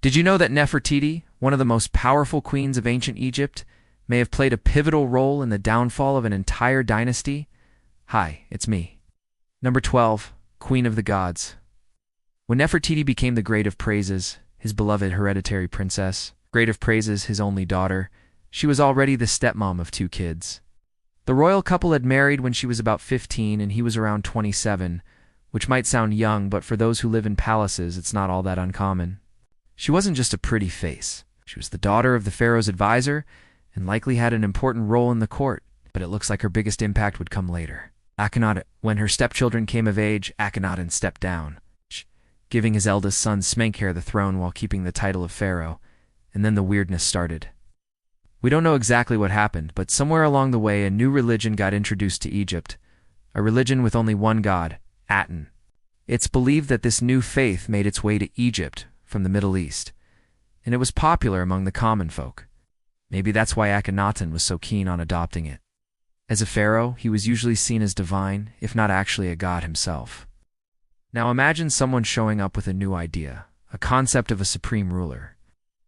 Did you know that Nefertiti, one of the most powerful queens of ancient Egypt, may have played a pivotal role in the downfall of an entire dynasty? Hi, it's me. Number 12. Queen of the Gods. When Nefertiti became the Great of Praises, his beloved hereditary princess, Great of Praises, his only daughter, she was already the stepmom of 2 kids. The royal couple had married when she was about 15 and he was around 27, which might sound young, but for those who live in palaces, it's not all that uncommon. She wasn't just a pretty face. She was the daughter of the pharaoh's advisor and likely had an important role in the court, but it looks like her biggest impact would come later. Akhenaten. When her stepchildren came of age, Akhenaten stepped down, giving his eldest son Smenkhare the throne while keeping the title of pharaoh, and then the weirdness started. We don't know exactly what happened, but somewhere along the way a new religion got introduced to Egypt, a religion with only one god, Aten. It's believed that this new faith made its way to Egypt from the Middle East, and it was popular among the common folk. Maybe that's why Akhenaten was so keen on adopting it. As a pharaoh, he was usually seen as divine, if not actually a god himself. Now imagine someone showing up with a new idea, a concept of a supreme ruler,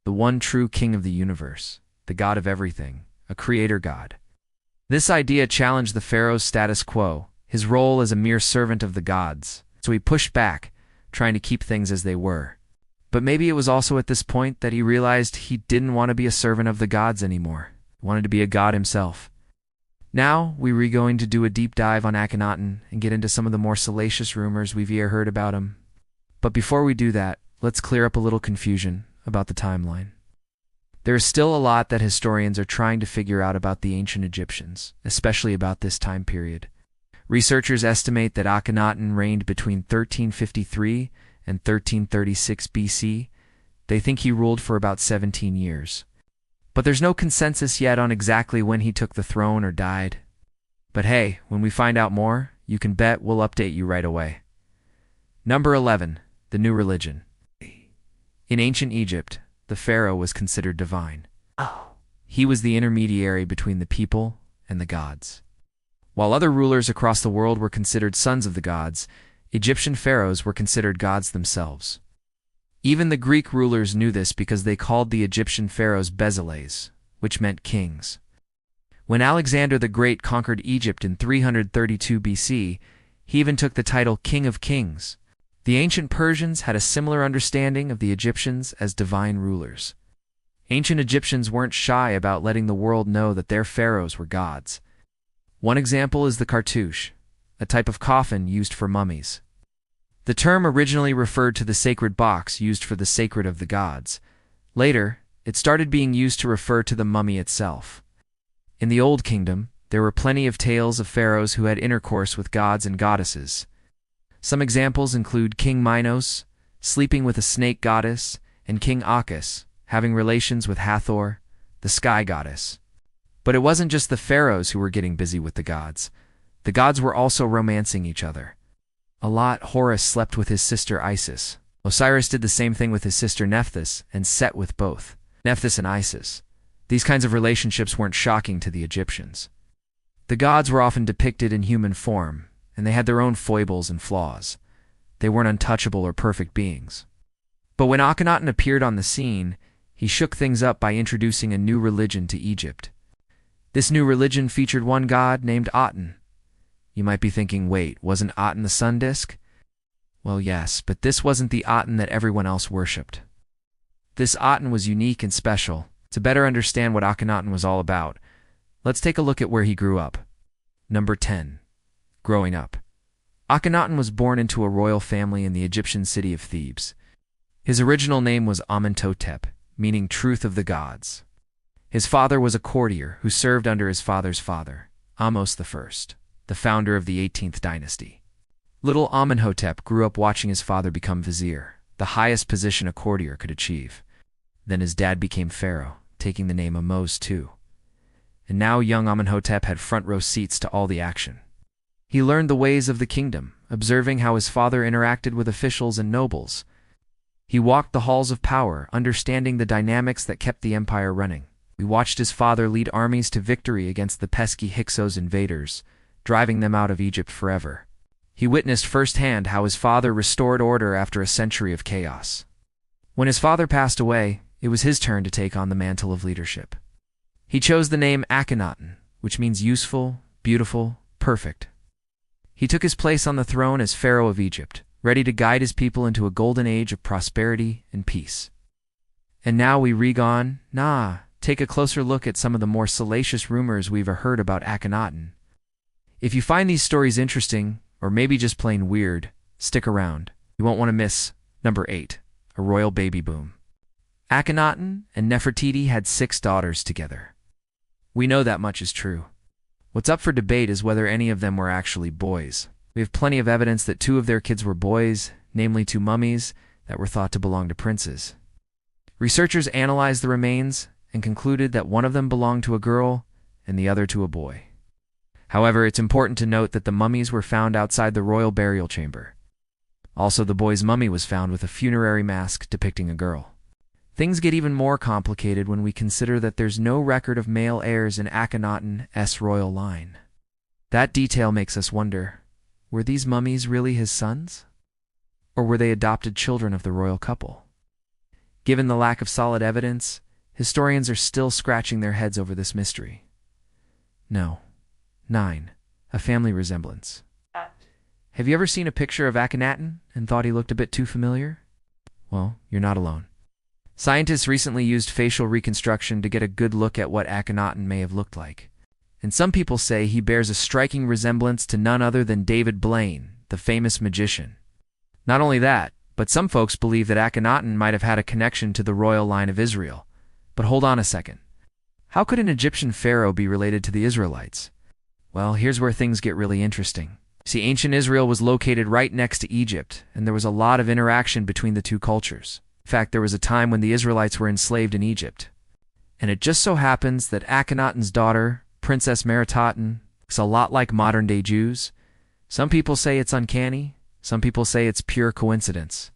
the one true king of the universe, the god of everything, a creator god. This idea challenged the pharaoh's status quo, his role as a mere servant of the gods, so he pushed back, trying to keep things as they were. But maybe it was also at this point that he realized he didn't want to be a servant of the gods anymore. He wanted to be a god himself. Now, we're going to do a deep dive on Akhenaten and get into some of the more salacious rumors we've heard about him. But before we do that, let's clear up a little confusion about the timeline. There is still a lot that historians are trying to figure out about the ancient Egyptians, especially about this time period. Researchers estimate that Akhenaten reigned between 1353 and 1336 BC. They think he ruled for about 17 years. But there's no consensus yet on exactly when he took the throne or died. But hey, when we find out more, you can bet we'll update you right away. Number 11. The new religion. In ancient Egypt, the pharaoh was considered divine. He was the intermediary between the people and the gods. While other rulers across the world were considered sons of the gods, Egyptian pharaohs were considered gods themselves. Even the Greek rulers knew this because they called the Egyptian pharaohs basileis, which meant kings. When Alexander the Great conquered Egypt in 332 BC, he even took the title King of Kings. The ancient Persians had a similar understanding of the Egyptians as divine rulers. Ancient Egyptians weren't shy about letting the world know that their pharaohs were gods. One example is the cartouche, a type of coffin used for mummies. The term originally referred to the sacred box used for the sacred of the gods. Later, it started being used to refer to the mummy itself. In the Old Kingdom, there were plenty of tales of pharaohs who had intercourse with gods and goddesses. Some examples include King Minos, sleeping with a snake goddess, and King Akis, having relations with Hathor, the sky goddess. But it wasn't just the pharaohs who were getting busy with the gods. The gods were also romancing each other. A lot, Horus slept with his sister Isis. Osiris did the same thing with his sister Nephthys, and Set with both Nephthys and Isis. These kinds of relationships weren't shocking to the Egyptians. The gods were often depicted in human form, and they had their own foibles and flaws. They weren't untouchable or perfect beings. But when Akhenaten appeared on the scene, he shook things up by introducing a new religion to Egypt. This new religion featured one god named Aten. You might be thinking, wait, wasn't Aten the sun disk? Well, yes, but this wasn't the Aten that everyone else worshipped. This Aten was unique and special. To better understand what Akhenaten was all about, let's take a look at where he grew up. Number 10. Growing up. Akhenaten was born into a royal family in the Egyptian city of Thebes. His original name was Amenhotep, meaning truth of the gods. His father was a courtier who served under his father's father, Ahmose I, the founder of the 18th dynasty. Little Amenhotep grew up watching his father become vizier, the highest position a courtier could achieve. Then his dad became pharaoh, taking the name Ahmose too. And now young Amenhotep had front row seats to all the action. He learned the ways of the kingdom, observing how his father interacted with officials and nobles. He walked the halls of power, understanding the dynamics that kept the empire running. We watched his father lead armies to victory against the pesky Hyksos invaders, driving them out of Egypt forever. He witnessed firsthand how his father restored order after a century of chaos. When his father passed away, it was his turn to take on the mantle of leadership. He chose the name Akhenaten, which means useful, beautiful, perfect. He took his place on the throne as pharaoh of Egypt, ready to guide his people into a golden age of prosperity and peace. And now we take a closer look at some of the more salacious rumors we've heard about Akhenaten. If you find these stories interesting, or maybe just plain weird, stick around. You won't want to miss number 8, a royal baby boom. Akhenaten and Nefertiti had 6 daughters together. We know that much is true. What's up for debate is whether any of them were actually boys. We have plenty of evidence that 2 of their kids were boys, namely 2 mummies that were thought to belong to princes. Researchers analyzed the remains and concluded that one of them belonged to a girl and the other to a boy. However, it's important to note that the mummies were found outside the royal burial chamber. Also, the boy's mummy was found with a funerary mask depicting a girl. Things get even more complicated when we consider that there's no record of male heirs in Akhenaten's royal line. That detail makes us wonder, were these mummies really his sons? Or were they adopted children of the royal couple? Given the lack of solid evidence, historians are still scratching their heads over this mystery. No. 9. A family resemblance. Have you ever seen a picture of Akhenaten and thought he looked a bit too familiar? Well, you're not alone. Scientists recently used facial reconstruction to get a good look at what Akhenaten may have looked like. And some people say he bears a striking resemblance to none other than David Blaine, the famous magician. Not only that, but some folks believe that Akhenaten might have had a connection to the royal line of Israel. But hold on a second. How could an Egyptian pharaoh be related to the Israelites? Well, here's where things get really interesting. See, ancient Israel was located right next to Egypt, and there was a lot of interaction between the 2 cultures. In fact, there was a time when the Israelites were enslaved in Egypt. And it just so happens that Akhenaten's daughter, Princess Nefertiti, looks a lot like modern-day Jews. Some people say it's uncanny, some people say it's pure coincidence.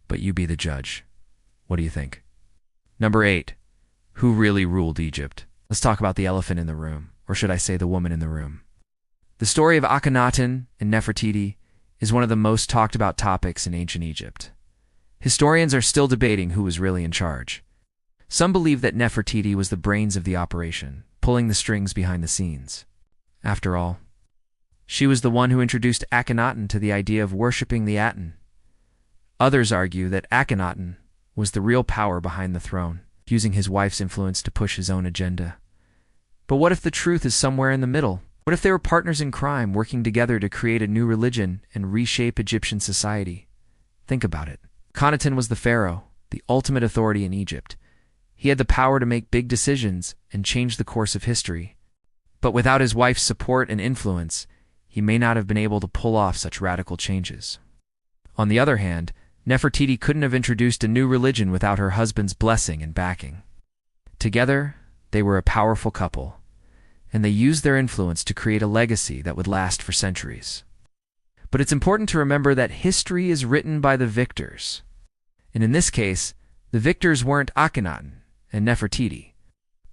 But you be the judge. What do you think? Number 8. Who really ruled Egypt? Let's talk about the elephant in the room, or should I say the woman in the room. The story of Akhenaten and Nefertiti is one of the most talked about topics in ancient Egypt. Historians are still debating who was really in charge. Some believe that Nefertiti was the brains of the operation, pulling the strings behind the scenes. After all, she was the one who introduced Akhenaten to the idea of worshipping the Aten. Others argue that Akhenaten was the real power behind the throne, using his wife's influence to push his own agenda. But what if the truth is somewhere in the middle? What if they were partners in crime working together to create a new religion and reshape Egyptian society? Think about it. Akhenaten was the pharaoh, the ultimate authority in Egypt. He had the power to make big decisions and change the course of history. But without his wife's support and influence, he may not have been able to pull off such radical changes. On the other hand, Nefertiti couldn't have introduced a new religion without her husband's blessing and backing. Together, they were a powerful couple, and they used their influence to create a legacy that would last for centuries. But it's important to remember that history is written by the victors. And in this case, the victors weren't Akhenaten and Nefertiti.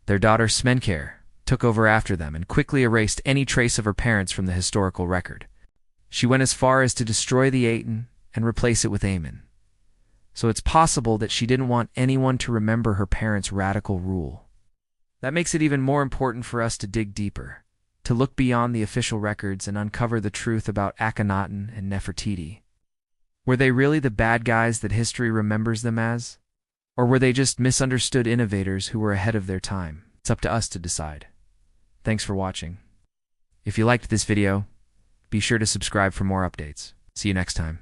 Their daughter Smenkhare took over after them and quickly erased any trace of her parents from the historical record. She went as far as to destroy the Aten and replace it with Amen. So it's possible that she didn't want anyone to remember her parents' radical rule. That makes it even more important for us to dig deeper, to look beyond the official records and uncover the truth about Akhenaten and Nefertiti. Were they really the bad guys that history remembers them as? Or were they just misunderstood innovators who were ahead of their time? It's up to us to decide. Thanks for watching. If you liked this video, be sure to subscribe for more updates. See you next time.